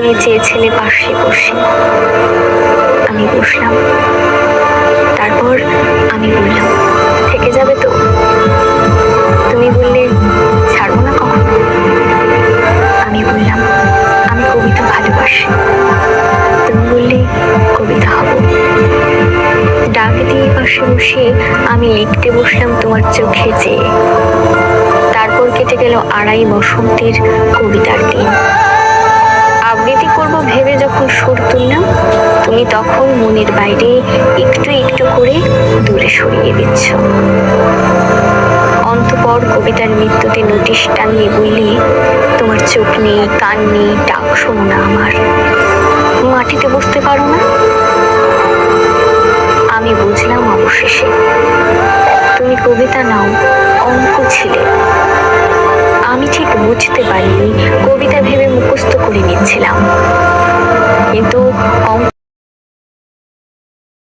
তুমি চেয়েছিলে পাশে বসে, আমি বসলাম। তারপর আমি বললাম, থেকে যাবে তো? তুমি বললে, ছাড়বো না কখনো। আমি বললাম, আমি কবিতা ভালোবাসি। তুমি বললে, কবিতা হব। ডাক দিয়ে পাশে বসে আমি লিখতে বসলাম তোমার চোখে চেয়ে। তারপর কেটে গেল 2.5 বসন্তের কবিতার দিন। আবৃত্তি করব ভেবে যখন সুর তুললাম, তুমি তখন মনের বাইরে একটু একটু করে দূরে সরিয়ে দিচ্ছ। অন্তঃপর কবিতার মৃত্যুতে নোটিশ টানিয়ে বললে, তোমার চোখ নেই, কান নেই, ডাক শোনো না আমার, মাটিতে বসতে পারো না। আমি বুঝলাম অবশেষে তুমি কবিতা নাও, অঙ্ক ছিলে। আমি ঠিক বুঝতে পারিনি, কবিতা ভেবে মুখস্থ করে নিচ্ছিলাম। কিন্তু